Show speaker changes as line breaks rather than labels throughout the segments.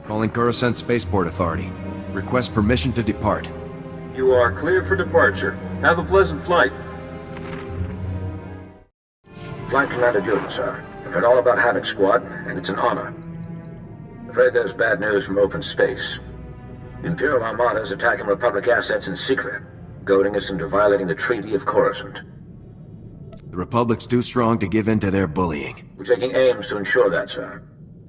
Calling Coruscant Spaceport Authority. Request permission to depart.
You are clear for departure. Have a pleasant flight.
Flight Commander Juden, sir. I've heard all about Havoc Squad, and it's an honor. Afraid there's bad news from open space. The Imperial Armada is attacking Republic assets in secret, goading us into violating the Treaty of Coruscant.
The Republic's too strong to give in to their bullying.
We're taking aims to ensure that, sir.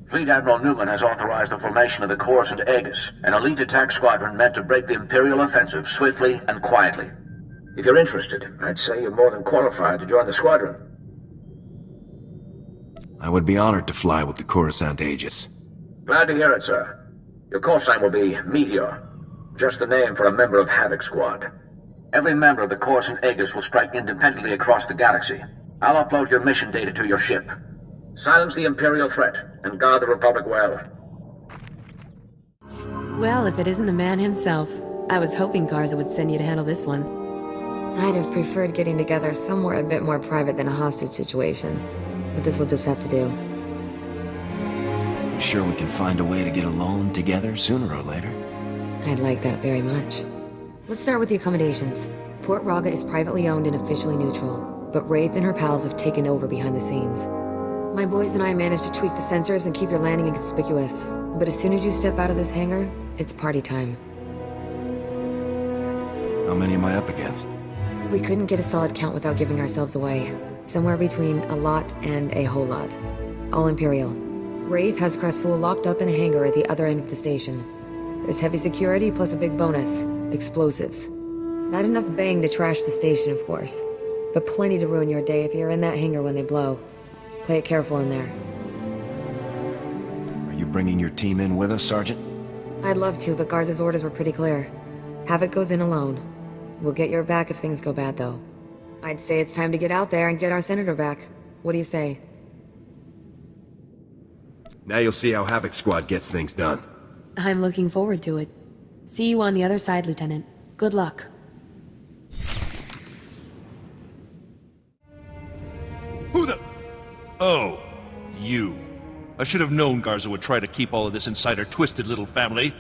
Fleet Admiral Newman has authorized the formation of the Coruscant Aegis, an elite attack squadron meant to break the Imperial offensive swiftly and quietly. If you're interested, I'd say you're more than qualified to join the squadron.
I would be honored to fly with the Coruscant Aegis.
Glad to hear it, sir. Your call sign will be Meteor, just the name for a member of Havoc Squad. Every member of the Coruscant Aegis will strike independently across the galaxy. I'll upload your mission data to your ship. Silence the Imperial threat, and guard the Republic well.
Well, if it isn't the man himself. I was hoping Garza would send you to handle this one.
I'd have preferred getting together somewhere a bit more private than a hostage situation. But this will just have to do.
I'm sure we can find a way to get alone together sooner or later.
I'd like that very much. Let's start with the accommodations. Port Raga is privately owned and officially neutral, but Wraith and her pals have taken over behind the scenes. My boys and I managed to tweak the sensors and keep your landing inconspicuous, but as soon as you step out of this hangar, it's party time.
How many am I up against?
We couldn't get a solid count without giving ourselves away. Somewhere between a lot and a whole lot. All Imperial. Wraith has Krasul locked up in a hangar at the other end of the station. There's heavy security plus a big bonus. Explosives. Not enough bang to trash the station, of course. But plenty to ruin your day if you're in that hangar when they blow. Play it careful in there.
Are you bringing your team in with us, Sergeant?
I'd love to, but Garza's orders were pretty clear. Havoc goes in alone. We'll get your back if things go bad, though. I'd say it's time to get out there and get our Senator back. What do you say?
Now you'll see how Havoc Squad gets things done.
I'm looking forward to it. See you on the other side, Lieutenant. Good luck.
Who the... Oh, you. I should have known Garza would try to keep all of this inside her twisted little family.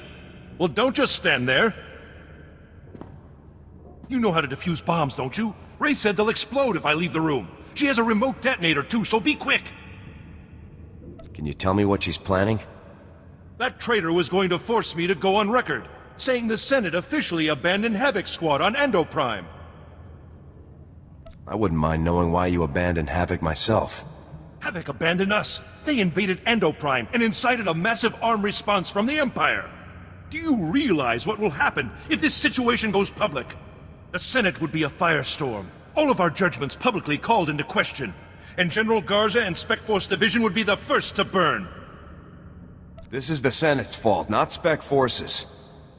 Well, don't just stand there. You know how to defuse bombs, don't you? Ray said they'll explode if I leave the room. She has a remote detonator too, so be quick.
Can you tell me what she's planning?
That traitor was going to force me to go on record, saying the Senate officially abandoned Havoc Squad on Endo Prime.
I wouldn't mind knowing why you abandoned Havoc myself.
Havoc abandoned us. They invaded Endo Prime and incited a massive armed response from the Empire. Do you realize what will happen if this situation goes public? The Senate would be a firestorm. All of our judgments publicly called into question. And General Garza and Spec Force Division would be the first to burn.
This is the Senate's fault, not Spec Forces.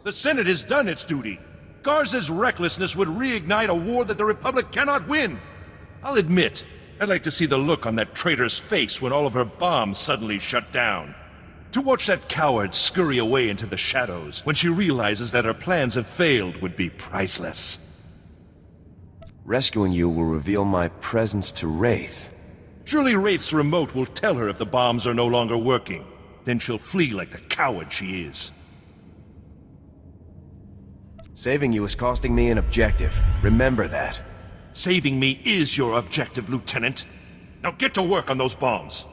The Senate has done its duty. Garza's recklessness would reignite a war that the Republic cannot win. I'll admit, I'd like to see the look on that traitor's face when all of her bombs suddenly shut down. To watch that coward scurry away into the shadows when she realizes that her plans have failed would be priceless.
Rescuing you will reveal my presence to Wraith.
Surely Wraith's remote will tell her if the bombs are no longer working. Then she'll flee like the coward she is.
Saving you is costing me an objective. Remember that.
Saving me is your objective, Lieutenant. Now get to work on those bombs.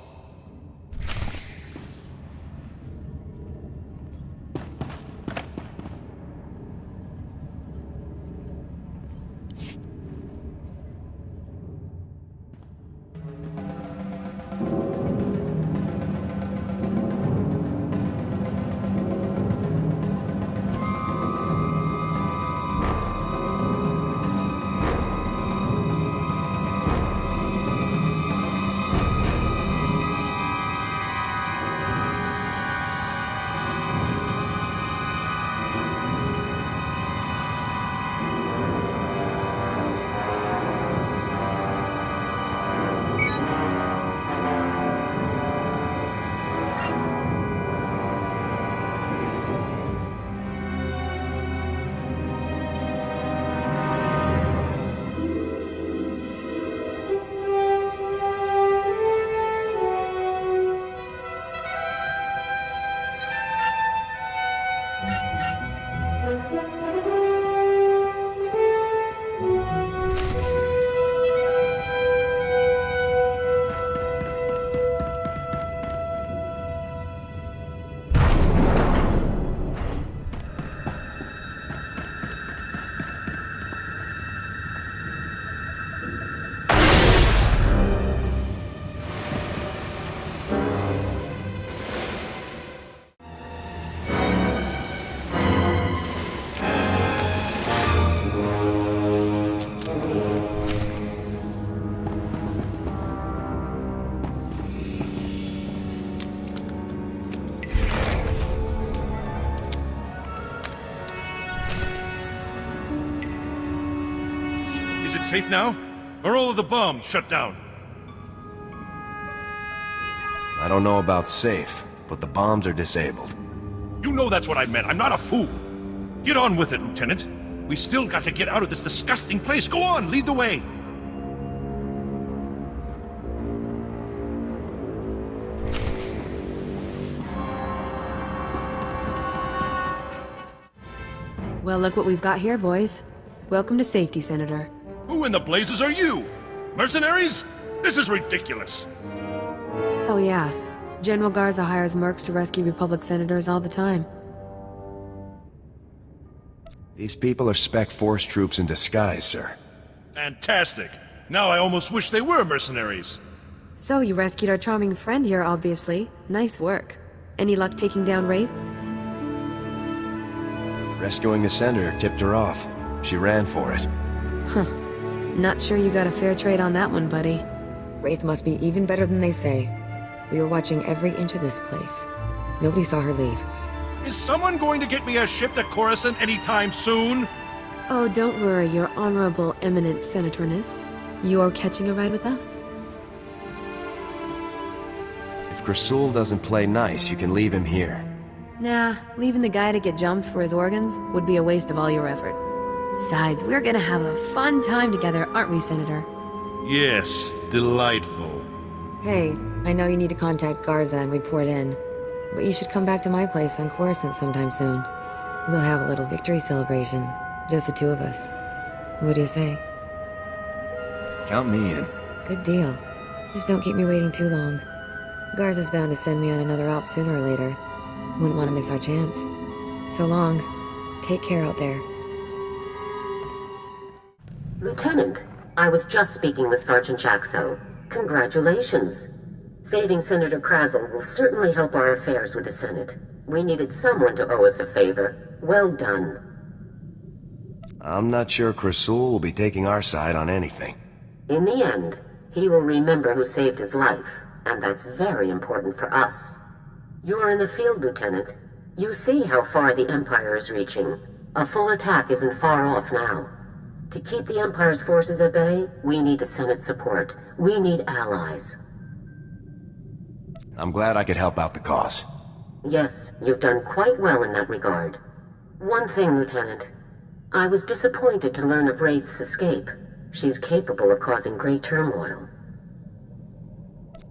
safe now? Are all of the bombs shut down?
I don't know about safe, but the bombs are disabled.
You know that's what I meant. I'm not a fool. Get on with it, Lieutenant. We still got to get out of this disgusting place. Go on, lead the way.
Well, look what we've got here, boys. Welcome to safety, Senator.
Who in the blazes are you? Mercenaries? This is ridiculous.
Oh yeah. General Garza hires mercs to rescue Republic senators all the time.
These people are Spec Force troops in disguise, sir.
Fantastic. Now I almost wish they were mercenaries.
So, you rescued our charming friend here, obviously. Nice work. Any luck taking down Wraith?
Rescuing the senator tipped her off. She ran for it.
Not sure you got a fair trade on that one, buddy.
Wraith must be even better than they say. We were watching every inch of this place. Nobody saw her leave.
Is someone going to get me a ship to Coruscant anytime soon?
Oh, don't worry, your honorable eminent senatorness. You're catching a ride with us.
If Krasul doesn't play nice, you can leave him here.
Nah, leaving the guy to get jumped for his organs would be a waste of all your effort. Besides, we're gonna have a fun time together, aren't we, Senator?
Yes, delightful.
Hey, I know you need to contact Garza and report in, but you should come back to my place on Coruscant sometime soon. We'll have a little victory celebration, just the two of us. What do you say?
Count me in.
Good deal. Just don't keep me waiting too long. Garza's bound to send me on another op sooner or later. Wouldn't want to miss our chance. So long. Take care out there.
Lieutenant, I was just speaking with Sergeant Jaxo. Congratulations. Saving Senator Krazel will certainly help our affairs with the Senate. We needed someone to owe us a favor. Well done.
I'm not sure Krasul will be taking our side on anything.
In the end, he will remember who saved his life, and that's very important for us. You are in the field, Lieutenant. You see how far the Empire is reaching. A full attack isn't far off now. To keep the Empire's forces at bay, we need the Senate support. We need allies.
I'm glad I could help out the cause.
Yes, you've done quite well in that regard. One thing, Lieutenant. I was disappointed to learn of Wraith's escape. She's capable of causing great turmoil.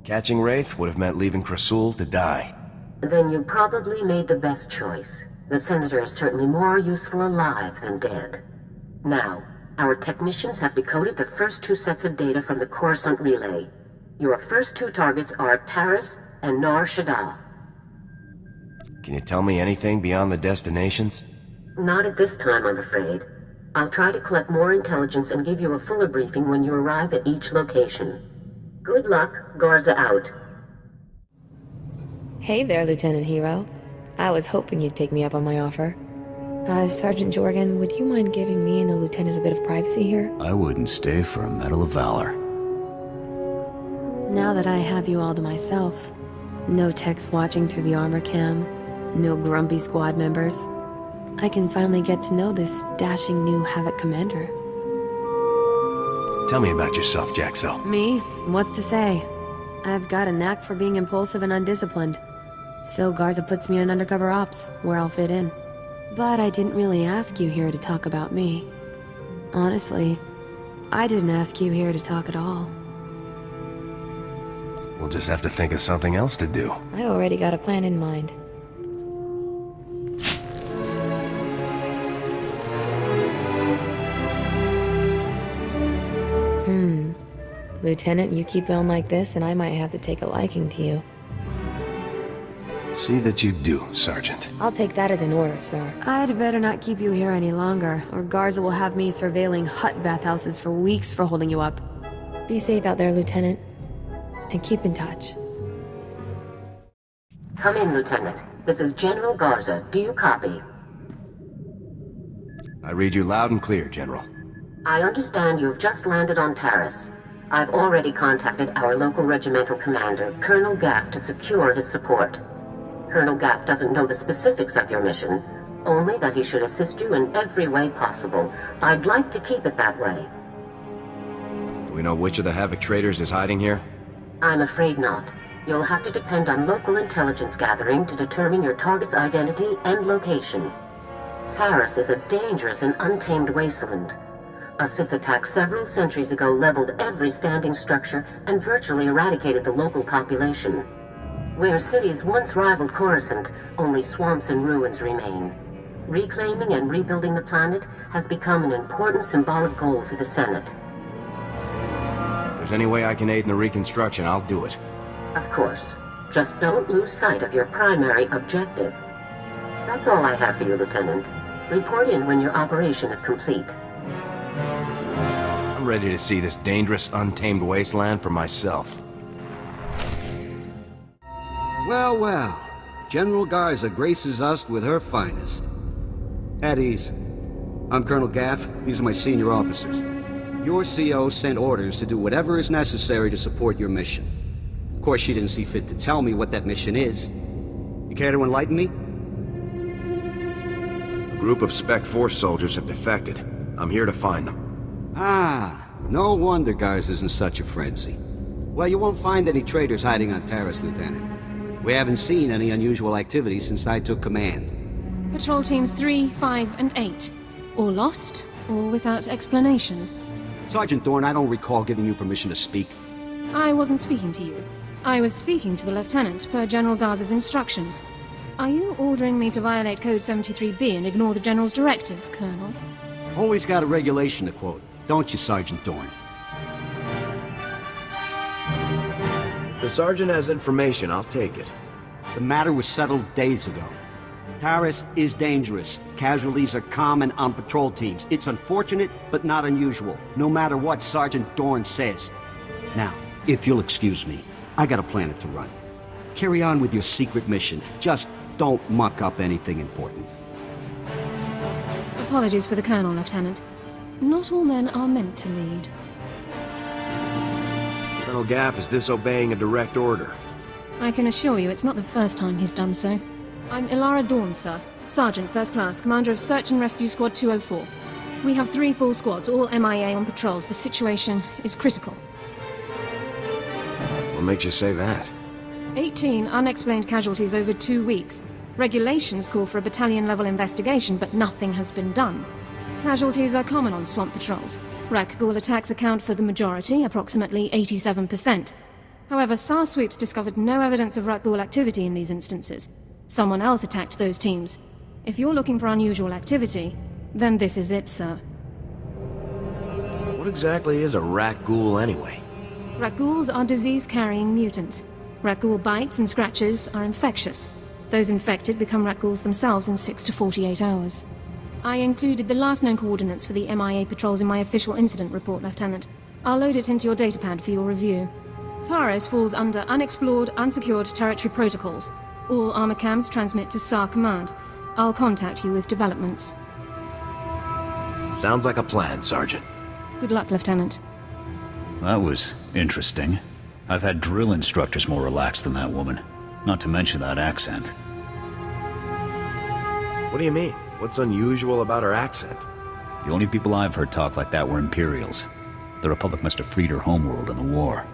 Catching Wraith would have meant leaving Krasul to die.
Then you probably made the best choice. The Senator is certainly more useful alive than dead. Now, our technicians have decoded the first two sets of data from the Coruscant relay. Your first two targets are Taris and Nar Shaddaa.
Can you tell me anything beyond the destinations?
Not at this time, I'm afraid. I'll try to collect more intelligence and give you a fuller briefing when you arrive at each location. Good luck, Garza out.
Hey there, Lieutenant Hero. I was hoping you'd take me up on my offer. Sergeant Jorgen, would you mind giving me and the Lieutenant a bit of privacy here?
I wouldn't stay for a Medal of Valor.
Now that I have you all to myself, no techs watching through the armor cam, no grumpy squad members, I can finally get to know this dashing new Havoc commander.
Tell me about yourself, Jaxo.
Me? What's to say? I've got a knack for being impulsive and undisciplined. So Garza puts me on undercover ops, where I'll fit in. But I didn't really ask you here to talk about me. Honestly, I didn't ask you here to talk at all.
We'll just have to think of something else to do.
I already got a plan in mind. Lieutenant, you keep on like this and I might have to take a liking to you.
See that you do, Sergeant.
I'll take that as an order, sir.
I'd better not keep you here any longer, or Garza will have me surveilling hut bathhouses for weeks for holding you up.
Be safe out there, Lieutenant. And keep in touch.
Come in, Lieutenant. This is General Garza. Do you copy?
I read you loud and clear, General.
I understand you've just landed on Taris. I've already contacted our local regimental commander, Colonel Gaff, to secure his support. Colonel Gaff doesn't know the specifics of your mission, only that he should assist you in every way possible. I'd like to keep it that way.
Do we know which of the Havoc traders is hiding here?
I'm afraid not. You'll have to depend on local intelligence gathering to determine your target's identity and location. Taris is a dangerous and untamed wasteland. A Sith attack several centuries ago leveled every standing structure and virtually eradicated the local population. Where cities once rivaled Coruscant, only swamps and ruins remain. Reclaiming and rebuilding the planet has become an important symbolic goal for the Senate.
If there's any way I can aid in the reconstruction, I'll do it.
Of course. Just don't lose sight of your primary objective. That's all I have for you, Lieutenant. Report in when your operation is complete.
I'm ready to see this dangerous, untamed wasteland for myself.
Well, well. General Garza graces us with her finest. At ease. I'm Colonel Gaff. These are my senior officers. Your CO sent orders to do whatever is necessary to support your mission. Of course, she didn't see fit to tell me what that mission is. You care to enlighten me?
A group of Spec Force soldiers have defected. I'm here to find them.
Ah, no wonder Garza's in such a frenzy. Well, you won't find any traitors hiding on Taris, Lieutenant. We haven't seen any unusual activity since I took command.
Patrol teams 3, 5, and 8. All lost, or without explanation.
Sergeant Dorn, I don't recall giving you permission to speak.
I wasn't speaking to you. I was speaking to the Lieutenant, per General Garza's instructions. Are you ordering me to violate Code 73B and ignore the General's directive, Colonel?
Always got a regulation to quote, don't you, Sergeant Dorn?
If the Sergeant has information, I'll take it.
The matter was settled days ago. Taris is dangerous. Casualties are common on patrol teams. It's unfortunate, but not unusual, no matter what Sergeant Dorn says. Now, if you'll excuse me, I got a planet to run. Carry on with your secret mission. Just don't muck up anything important.
Apologies for the Colonel, Lieutenant. Not all men are meant to lead.
Colonel Gaff is disobeying a direct order.
I can assure you it's not the first time he's done so. I'm Ilara Dawn, sir. Sergeant, First Class, Commander of Search and Rescue Squad 204. We have 3 full squads, all MIA on patrols. The situation is critical.
What makes you say that?
18 unexplained casualties over 2 weeks. Regulations call for a battalion-level investigation, but nothing has been done. Casualties are common on swamp patrols. Rakghoul attacks account for the majority, approximately 87%. However, SAR sweeps discovered no evidence of Rakghoul activity in these instances. Someone else attacked those teams. If you're looking for unusual activity, then this is it, sir.
What exactly is a Rakghoul anyway?
Rakghouls are disease-carrying mutants. Rakghoul bites and scratches are infectious. Those infected become Rakghouls themselves in 6 to 48 hours. I included the last known coordinates for the MIA patrols in my official incident report, Lieutenant. I'll load it into your datapad for your review. Taris falls under Unexplored, Unsecured Territory Protocols. All armor cams transmit to SAR Command. I'll contact you with developments.
Sounds like a plan, Sergeant.
Good luck, Lieutenant.
That was interesting. I've had drill instructors more relaxed than that woman. Not to mention that accent.
What do you mean? What's unusual about her accent?
The only people I've heard talk like that were Imperials. The Republic must have freed her homeworld in the war.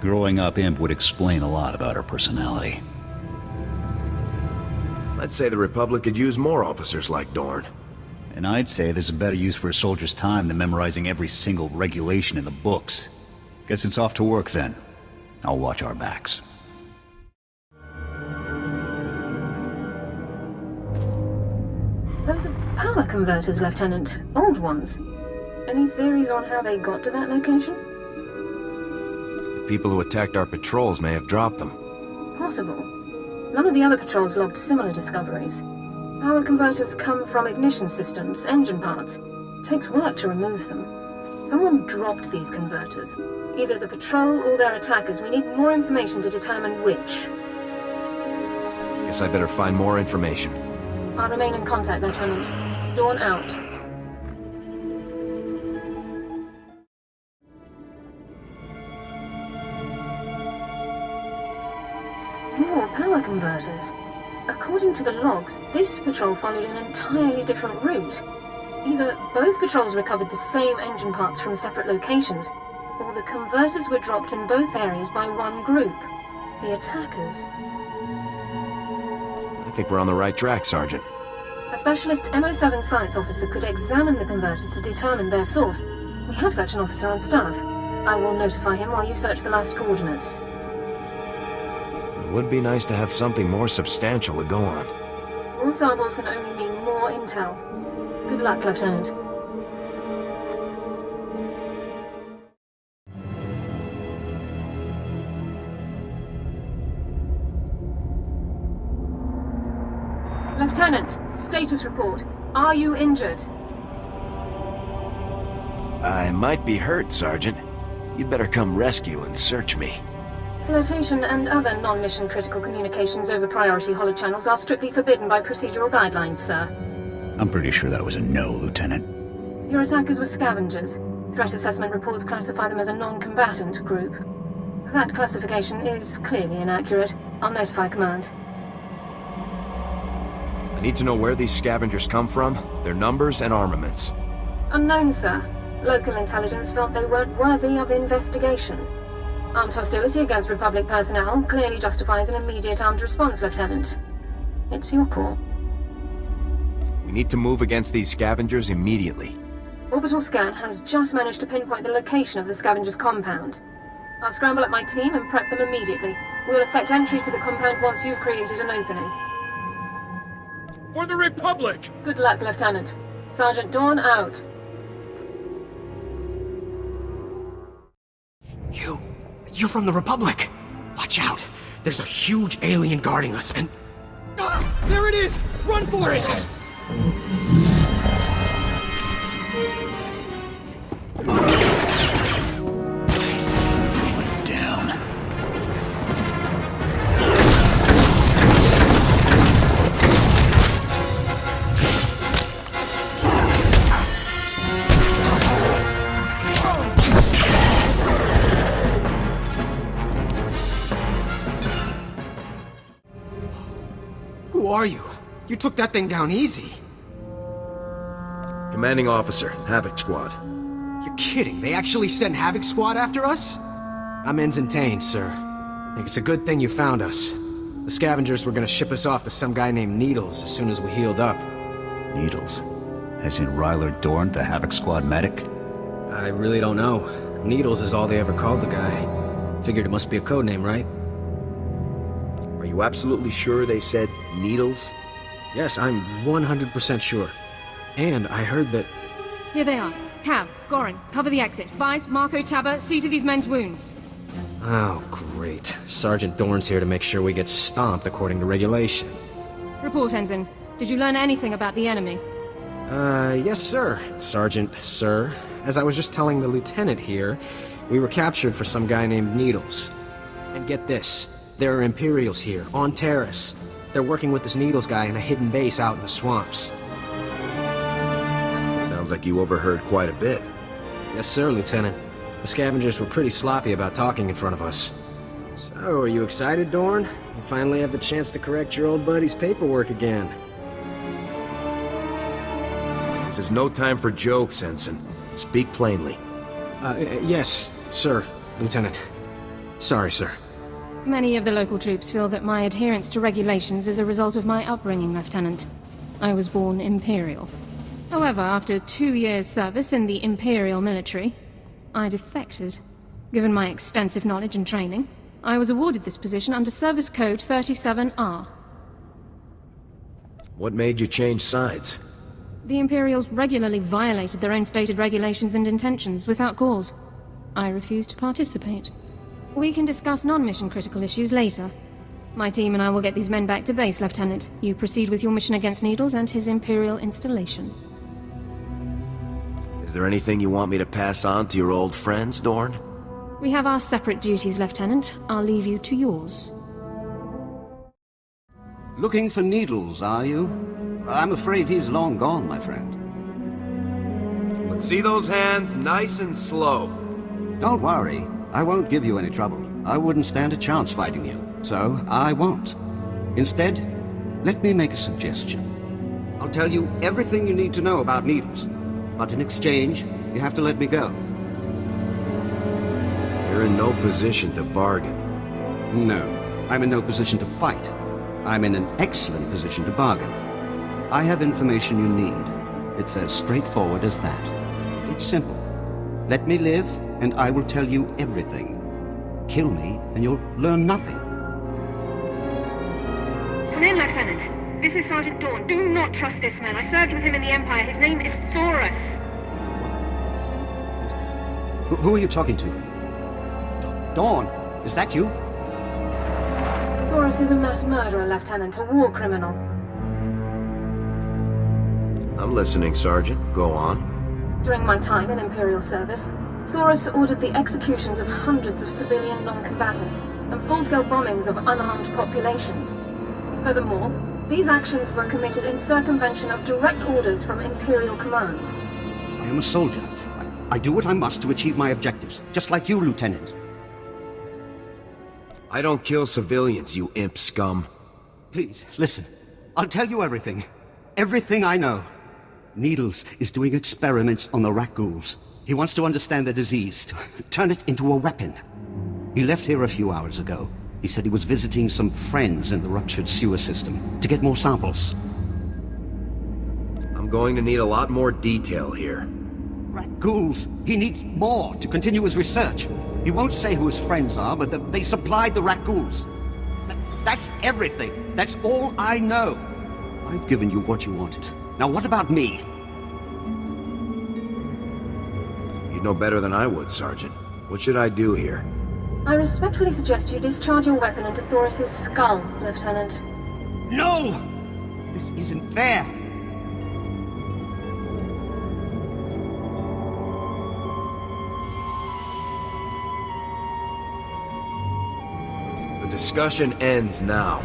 Growing up, Imp would explain a lot about her personality.
Let's say the Republic could use more officers like Dorn.
And I'd say there's a better use for a soldier's time than memorizing every single regulation in the books. Guess it's off to work then. I'll watch our backs.
Those are power converters, Lieutenant. Old ones. Any theories on how they got to that location?
The people who attacked our patrols may have dropped them.
Possible. None of the other patrols logged similar discoveries. Power converters come from ignition systems, engine parts. It takes work to remove them. Someone dropped these converters. Either the patrol or their attackers. We need more information to determine which.
Guess I better find more information.
I'll remain in contact, Lieutenant. Dawn out. More power converters. According to the logs, this patrol followed an entirely different route. Either both patrols recovered the same engine parts from separate locations, All the converters were dropped in both areas by one group. The attackers.
I think we're on the right track, Sergeant.
A specialist MO7 science officer could examine the converters to determine their source. We have such an officer on staff. I will notify him while you search the last coordinates.
It would be nice to have something more substantial to go on.
More samples can only mean more intel. Good luck, Lieutenant. Lieutenant, status report. Are you injured?
I might be hurt, Sergeant. You'd better come rescue and search me.
Flotation and other non-mission critical communications over priority holochannels are strictly forbidden by procedural guidelines, sir.
I'm pretty sure that was a no, Lieutenant.
Your attackers were scavengers. Threat assessment reports classify them as a non-combatant group. That classification is clearly inaccurate. I'll notify command.
I need to know where these scavengers come from, their numbers and armaments.
Unknown, sir. Local intelligence felt they weren't worthy of investigation. Armed hostility against Republic personnel clearly justifies an immediate armed response, Lieutenant. It's your call.
We need to move against these scavengers immediately.
Orbital scan has just managed to pinpoint the location of the scavengers' compound. I'll scramble up my team and prep them immediately. We'll effect entry to the compound once you've created an opening.
For the Republic!
Good luck, Lieutenant. Sergeant Dawn out.
You're from the Republic! Watch out! There's a huge alien guarding us, and... there it is! Run for it!
Going down.
Who are you? You took that thing down easy.
Commanding Officer, Havoc Squad.
You're kidding. They actually sent Havoc Squad after us? I'm Ensign Tane, sir. I think it's a good thing you found us. The scavengers were gonna ship us off to some guy named Needles as soon as we healed up.
Needles. As in Ryler Dorn, the Havoc Squad medic?
I really don't know. Needles is all they ever called the guy. Figured it must be a code name, right?
Are you absolutely sure they said Needles?
Yes, I'm 100% sure. And I heard that...
Here they are. Cav, Gorin, cover the exit. Vice, Marco, Tabba, see to these men's wounds.
Oh, great. Sergeant Dorn's here to make sure we get stomped according to regulation.
Report, Ensign. Did you learn anything about the enemy?
Yes, sir. Sergeant, sir. As I was just telling the lieutenant here, we were captured for some guy named Needles. And get this, there are Imperials here, on Terrace. They're working with this Needles guy in a hidden base out in the swamps.
Sounds like you overheard quite a bit.
Yes, sir, Lieutenant. The scavengers were pretty sloppy about talking in front of us. So, are you excited, Dorn? You finally have the chance to correct your old buddy's paperwork again.
This is no time for jokes, Ensign. Speak plainly.
Yes, sir, Lieutenant. Sorry, sir.
Many of the local troops feel that my adherence to regulations is a result of my upbringing, Lieutenant. I was born Imperial. However, after 2 years' service in the Imperial military, I defected. Given my extensive knowledge and training, I was awarded this position under Service Code 37R.
What made you change sides?
The Imperials regularly violated their own stated regulations and intentions without cause. I refused to participate. We can discuss non-mission critical issues later. My team and I will get these men back to base, Lieutenant. You proceed with your mission against Needles and his Imperial installation.
Is there anything you want me to pass on to your old friends, Dorn?
We have our separate duties, Lieutenant. I'll leave you to yours.
Looking for Needles, are you? I'm afraid he's long gone, my friend.
Let's see those hands nice and slow.
Don't worry. I won't give you any trouble. I wouldn't stand a chance fighting you, so I won't. Instead, let me make a suggestion. I'll tell you everything you need to know about Needles, but in exchange, you have to let me go.
You're in no position to bargain.
No, I'm in no position to fight. I'm in an excellent position to bargain. I have information you need. It's as straightforward as that. It's simple. Let me live, and I will tell you everything. Kill me, and you'll learn nothing.
Come in, Lieutenant. This is Sergeant Dawn. Do not trust this man. I served with him in the Empire. His name is Thoros.
Who are you talking to? Dawn, is that you?
Thoros is a mass murderer, Lieutenant. A war criminal.
I'm listening, Sergeant. Go on.
During my time in Imperial service, Thoros ordered the executions of hundreds of civilian non-combatants and full-scale bombings of unarmed populations. Furthermore, these actions were committed in circumvention of direct orders from Imperial command.
I am a soldier. I do what I must to achieve my objectives, just like you, Lieutenant.
I don't kill civilians, you imp scum.
Please, listen. I'll tell you everything. Everything I know. Needles is doing experiments on the Rakghouls. He wants to understand the disease, to turn it into a weapon. He left here a few hours ago. He said he was visiting some friends in the ruptured sewer system to get more samples.
I'm going to need a lot more detail here.
Rakghouls! He needs more to continue his research. He won't say who his friends are, but they supplied the Rakghouls. That's everything. That's all I know. I've given you what you wanted. Now what about me?
You'd know better than I would, Sergeant. What should I do here?
I respectfully suggest you discharge your weapon into Thoros' skull, Lieutenant.
No! This isn't fair.
The discussion ends now.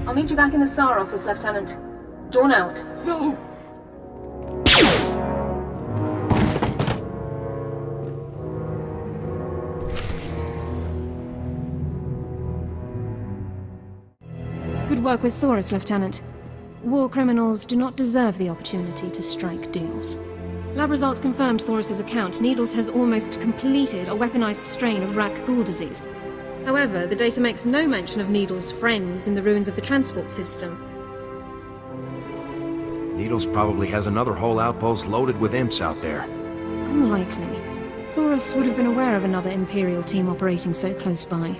I'll meet you back in the SAR office, Lieutenant. Dawn out.
No!
Good work with Thoros, Lieutenant. War criminals do not deserve the opportunity to strike deals. Lab results confirmed Thoros' account. Needles has almost completed a weaponized strain of Rakghoul disease. However, the data makes no mention of Needles' friends in the ruins of the transport system.
Needles probably has another whole outpost loaded with imps out there.
Unlikely. Thoros would have been aware of another Imperial team operating so close by.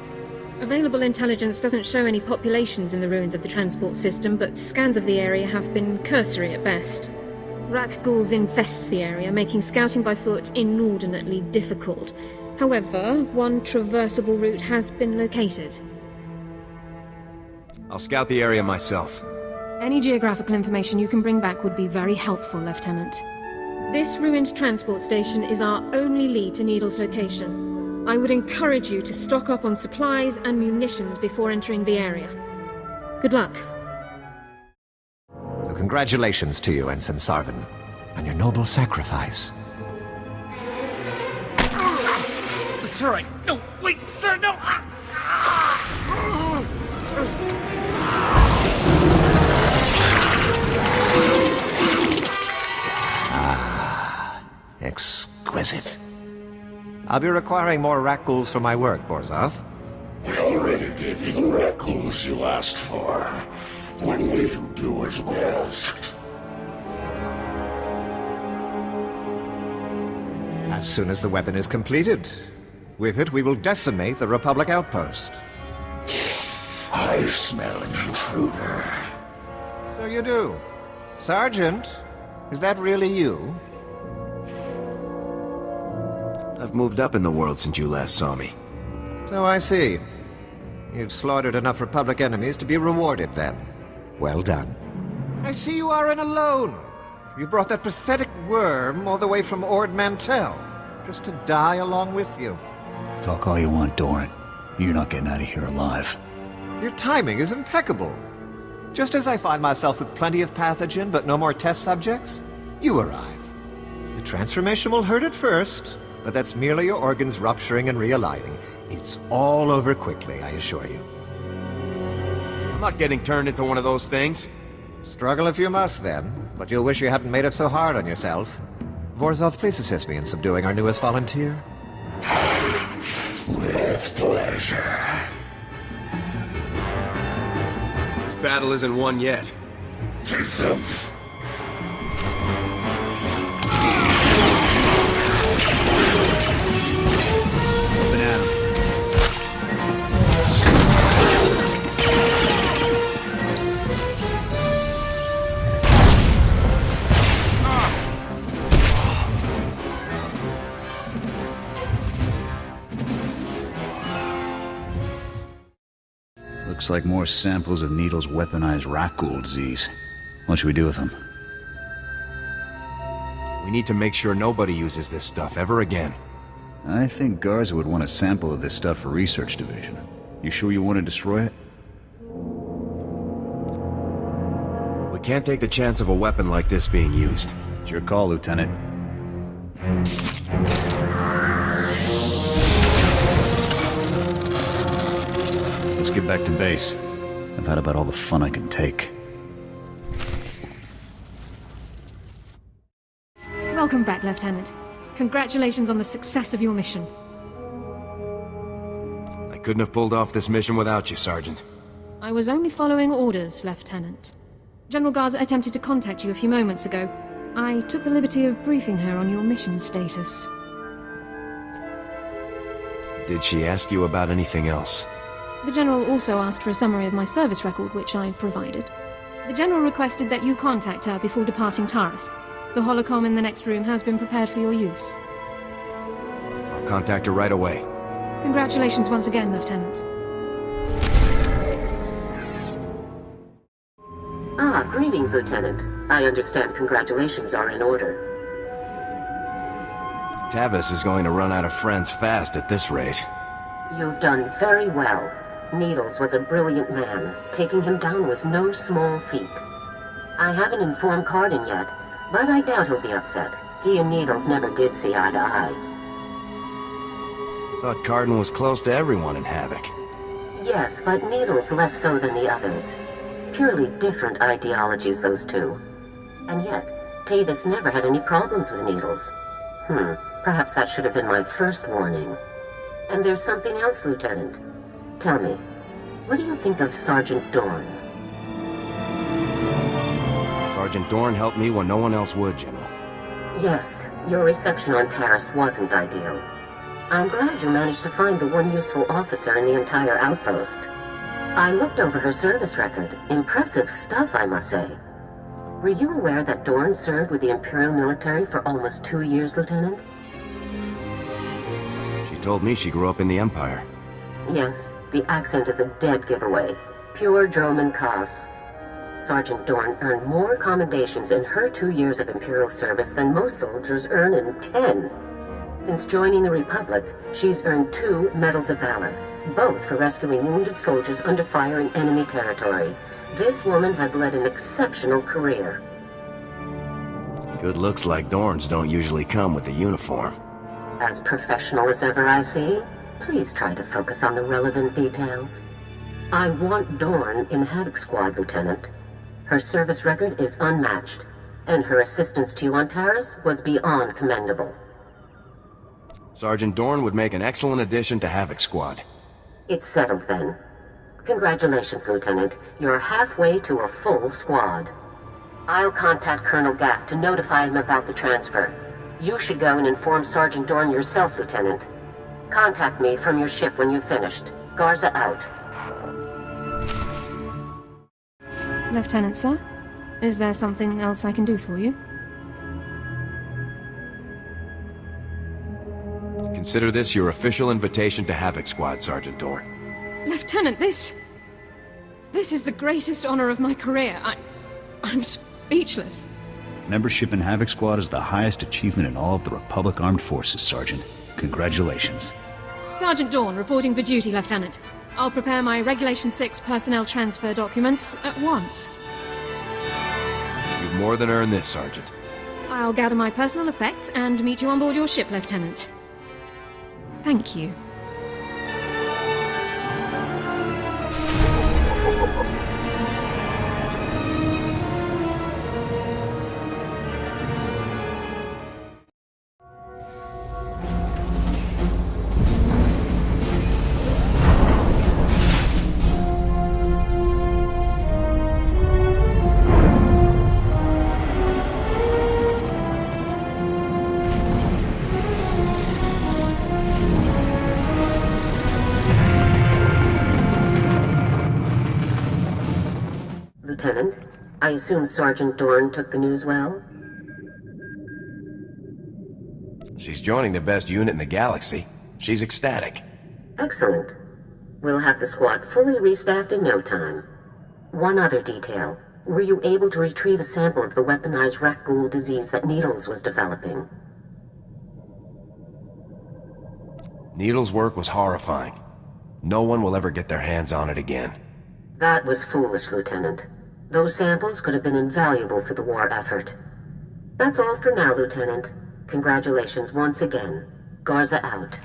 Available intelligence doesn't show any populations in the ruins of the transport system, but scans of the area have been cursory at best. Rakghouls infest the area, making scouting by foot inordinately difficult. However, one traversable route has been located.
I'll scout the area myself.
Any geographical information you can bring back would be very helpful, Lieutenant. This ruined transport station is our only lead to Needle's location. I would encourage you to stock up on supplies and munitions before entering the area. Good luck.
So congratulations to you, Ensign Sarvin, on your noble sacrifice.
It's all right. No, wait, sir, no!
Exquisite. I'll be requiring more Rakghouls for my work, Borzoth.
We already gave you the Rakghouls you asked for. When will you do as we asked?
As soon as the weapon is completed. With it, we will decimate the Republic outpost.
I smell an intruder.
So you do. Sergeant, is that really you?
I've moved up in the world since you last saw me.
So I see. You've slaughtered enough Republic enemies to be rewarded, then. Well done. I see you aren't alone. You brought that pathetic worm all the way from Ord Mantell, just to die along with you.
Talk all you want, Doran. You're not getting out of here alive.
Your timing is impeccable. Just as I find myself with plenty of pathogen but no more test subjects, you arrive. The transformation will hurt at first, but that's merely your organs rupturing and realigning. It's all over quickly, I assure you.
I'm not getting turned into one of those things.
Struggle if you must, then, but you'll wish you hadn't made it so hard on yourself. Vorzoth, please assist me in subduing our newest volunteer.
With pleasure.
This battle isn't won yet.
Take them.
Open at him. Looks like more samples of Needle's weaponized Rakghoul disease. What should we do with them?
We need to make sure nobody uses this stuff ever again.
I think Garza would want a sample of this stuff for Research Division. You sure you want to destroy it?
We can't take the chance of a weapon like this being used.
It's your call, Lieutenant. Let's get back to base. I've had about all the fun I can take.
Welcome back, Lieutenant. Congratulations on the success of your mission.
I couldn't have pulled off this mission without you, Sergeant.
I was only following orders, Lieutenant. General Garza attempted to contact you a few moments ago. I took the liberty of briefing her on your mission status.
Did she ask you about anything else?
The General also asked for a summary of my service record, which I provided. The General requested that you contact her before departing Taris. The holocom in the next room has been prepared for your use.
I'll contact her right away.
Congratulations once again, Lieutenant.
Ah, greetings, Lieutenant. I understand congratulations are in order.
Tavis is going to run out of friends fast at this rate.
You've done very well. Needles was a brilliant man. Taking him down was no small feat. I haven't informed Cardin yet, but I doubt he'll be upset. He and Needles never did see eye to eye.
Thought Cardin was close to everyone in Havoc.
Yes, but Needles less so than the others. Purely different ideologies, those two. And yet, Tavis never had any problems with Needles. Perhaps that should have been my first warning. And there's something else, Lieutenant. Tell me, what do you think of Sergeant Dorn?
Sergeant Dorn helped me when no one else would, General.
Yes, your reception on Taris wasn't ideal. I'm glad you managed to find the one useful officer in the entire outpost. I looked over her service record. Impressive stuff, I must say. Were you aware that Dorn served with the Imperial military for almost 2 years, Lieutenant?
She told me she grew up in the Empire.
Yes, the accent is a dead giveaway. Pure Droman Kos. Sergeant Dorn earned more commendations in her 2 years of Imperial service than most soldiers earn in 10. Since joining the Republic, she's earned 2 Medals of Valor, both for rescuing wounded soldiers under fire in enemy territory. This woman has led an exceptional career.
Good looks like Dorn's don't usually come with the uniform.
As professional as ever, I see. Please try to focus on the relevant details. I want Dorn in Havoc Squad, Lieutenant. Her service record is unmatched, and her assistance to you on Taris was beyond commendable.
Sergeant Dorn would make an excellent addition to Havoc Squad.
It's settled then. Congratulations, Lieutenant. You're halfway to a full squad. I'll contact Colonel Gaff to notify him about the transfer. You should go and inform Sergeant Dorn yourself, Lieutenant. Contact me from your ship when you've finished. Garza out.
Lieutenant, sir? Is there something else I can do for you?
Consider this your official invitation to Havoc Squad, Sergeant Dorn.
Lieutenant, this is the greatest honor of my career. I'm speechless.
Membership in Havoc Squad is the highest achievement in all of the Republic Armed Forces, Sergeant. Congratulations.
Sergeant Dorn reporting for duty, Lieutenant. I'll prepare my Regulation 6 personnel transfer documents at once.
You've more than earned this, Sergeant.
I'll gather my personal effects and meet you on board your ship, Lieutenant. Thank you.
Lieutenant, I assume Sergeant Dorn took the news well?
She's joining the best unit in the galaxy. She's ecstatic.
Excellent. We'll have the squad fully restaffed in no time. One other detail. Were you able to retrieve a sample of the weaponized Rakghoul disease that Needles was developing?
Needle's work was horrifying. No one will ever get their hands on it again.
That was foolish, Lieutenant. Those samples could have been invaluable for the war effort. That's all for now, Lieutenant. Congratulations once again. Garza out.